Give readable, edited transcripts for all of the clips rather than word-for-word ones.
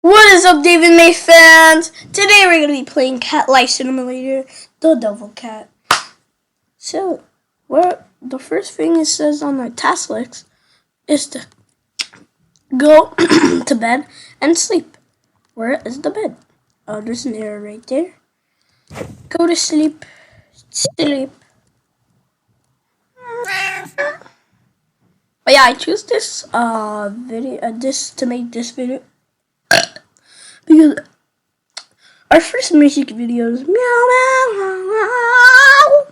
What is up, David May fans? Today we're going to be playing Cat Life Simulator, the Devil Cat. So, the first thing it says on my task list is to go to bed and sleep. Where is the bed? Oh, there's an arrow right there. Go to sleep. Sleep. But yeah, I choose this to make this video because our first music video is meow meow meow.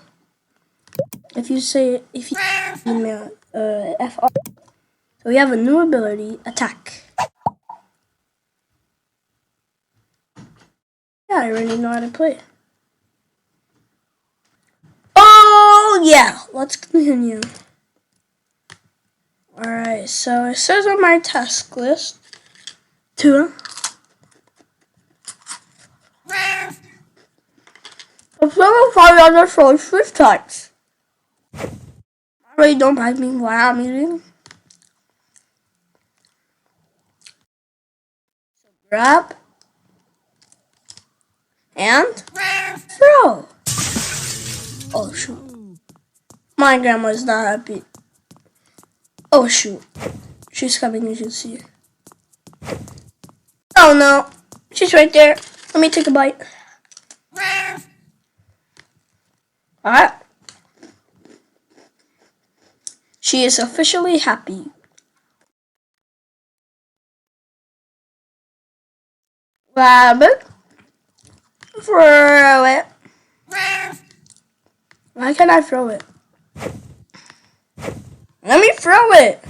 If you email FR. So we have a new ability, attack. Yeah, I already know how to play. Oh yeah, let's continue. Alright, so it says on my task list to fulfill 5 other souls 5 times. I really don't mind me while I'm eating. So grab and throw. Oh shoot. My grandma's not happy. Oh shoot. She's coming, you should see her. Oh no. She's right there. Let me take a bite. Alright. She is officially happy. Grab it. Throw it. Why can't I throw it? Let me throw it.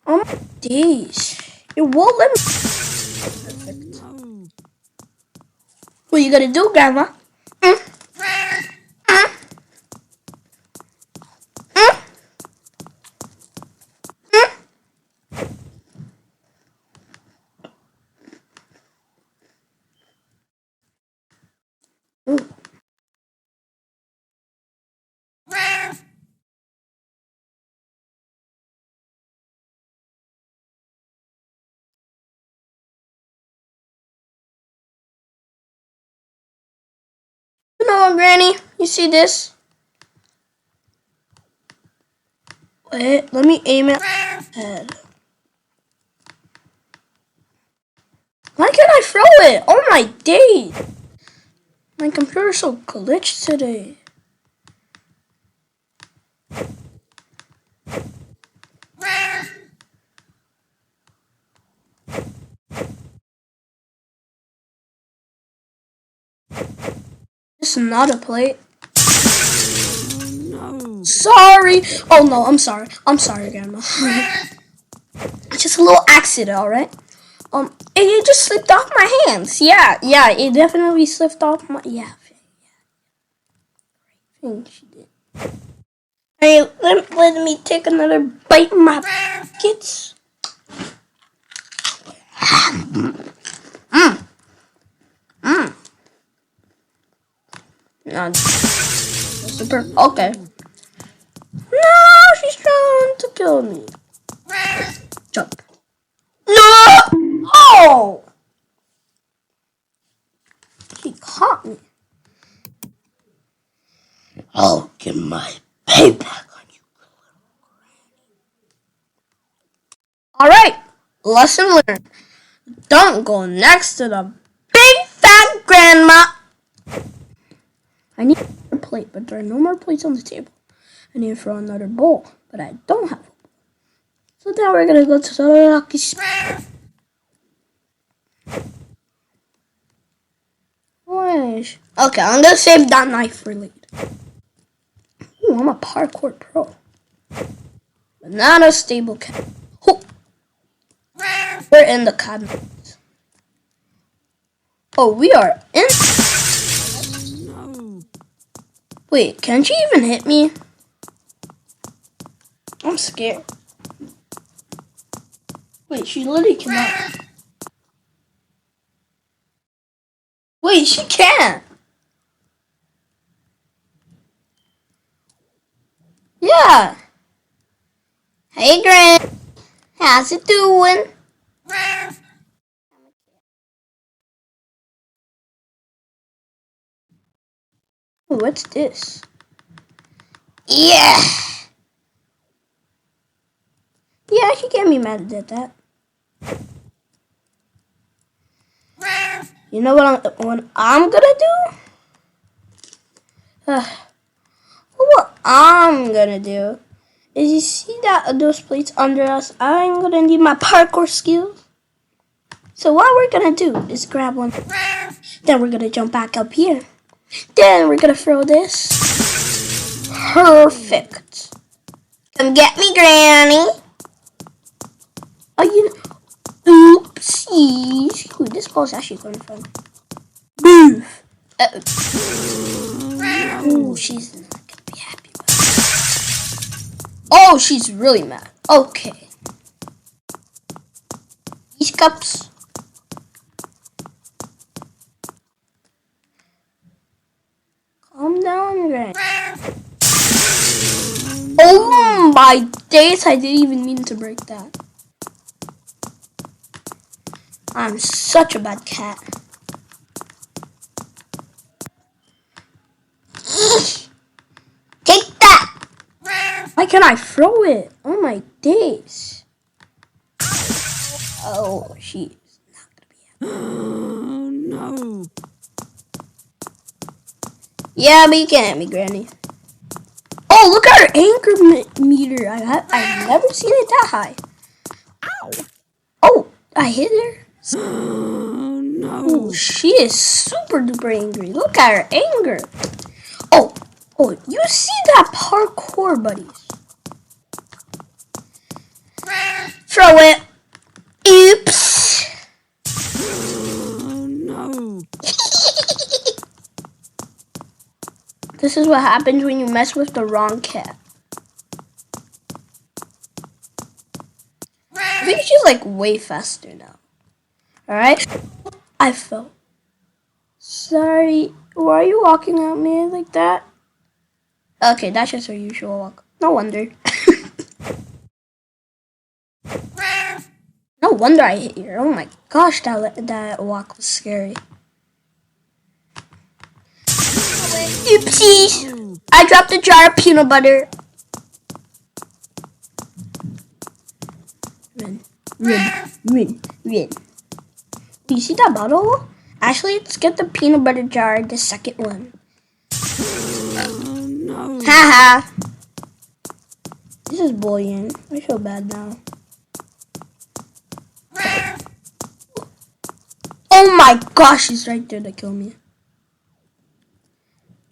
Oh my days. It won't let me. Perfect. What you gonna do, Grandma? No, Granny. You see this? Wait, let me aim it. Head. Why can't I throw it? Oh my days. My computer's so glitched today. This is not a plate. No. Sorry. Oh no, I'm sorry. I'm sorry, Grandma. It's just a little accident, alright? It just slipped off my hands. Yeah, it definitely slipped off my. Yeah. I think she did. Hey, let me take another bite in my pockets. No, super. Okay. No, she's trying to kill me. Jump. No! Oh! She caught me. I'll get my payback on you. Alright, lesson learned. Don't go next to the big fat grandma. I need a plate, but there are no more plates on the table. I need to throw another bowl, but I don't have a bowl. So now we're gonna go to the lucky spot. Okay, I'm gonna save that knife for later. Ooh, I'm a parkour pro. Banana stable cat. Oh. We're in the cabinet. Oh, we are in. No. Wait, can she even hit me? I'm scared. Wait, she literally cannot. Wait, she can't. Yeah. Hey, Gran. How's it doing? Ooh, what's this? Yeah! Yeah, she can't be mad at that. You know what I'm gonna do? What I'm gonna do is, you see that those plates under us? I'm gonna need my parkour skills. So what we're gonna do is grab one. Then we're gonna jump back up here. Then we're gonna throw this. Perfect. Come get me, Granny. Oh, you know. Oopsies. Ooh, this ball's actually going fun. Move. Ooh, she's not gonna be happy about it. Oh, she's really mad. Okay. These cups. Calm down, Granny. Oh my days, I didn't even mean to break that. I'm such a bad cat. Take that! Why can't I throw it? Oh my days. Oh, she's not gonna be happy. Oh no. Yeah, but you can't hit me, Granny. Oh, look at her anger meter. I've never seen it that high. Ow. Oh, I hit her. Oh no. Ooh, she is super duper angry. Look at her anger. Oh, you see that parkour, buddies? Throw it. Oops. Oh no. This is what happens when you mess with the wrong cat. I think she's like way faster now. Alright? I fell. Sorry. Why are you walking at me like that? Okay, that's just her usual walk. No wonder. No wonder I hit you. Oh my gosh, that walk was scary. Oopsies! I dropped a jar of peanut butter. Win. You see that bottle? Actually, let's get the peanut butter jar, the second one. Oh no. Haha. This is bullying. I feel bad now. Oh my gosh, he's right there to kill me.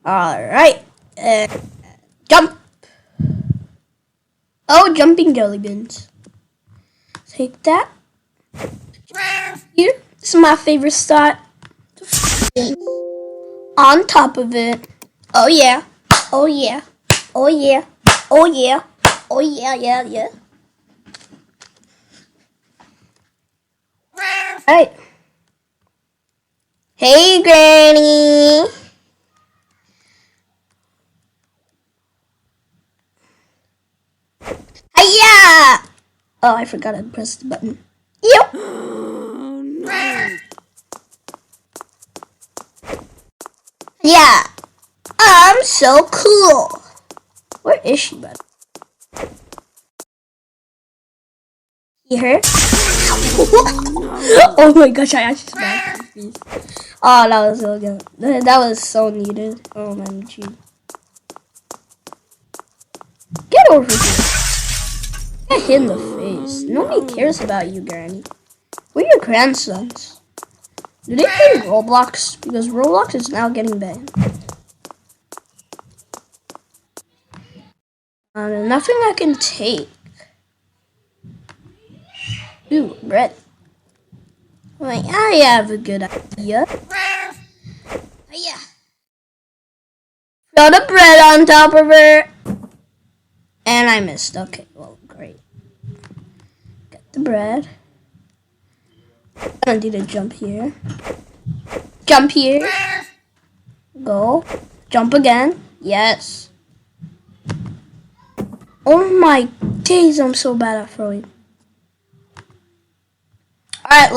Alright. Jump. Oh, jumping jelly beans. Take that. Here. This is my favorite spot. On top of it. Oh yeah. Oh yeah. Oh yeah. Oh yeah. Oh yeah, yeah. Alright. Hey, Granny. Hiya! Oh, I forgot to press the button. Yep. Oh no. Yeah. I'm so cool. Where is she, bud? Here? Oh my gosh, I actually smashed his face. Oh, that was so good. That was so needed. Oh my gee. Get over here. Get hit in the face. Nobody cares about you, Granny. We're your grandsons. Do they play Roblox? Because Roblox is now getting banned. Nothing I can take. Ooh, bread. Wait, I have a good idea. Yeah. Throw the bread on top of her. And I missed. Okay, well, great. Get the bread. I don't need to jump here. Jump here. Go. Jump again. Yes. Oh my days, I'm so bad at throwing. Alright, let's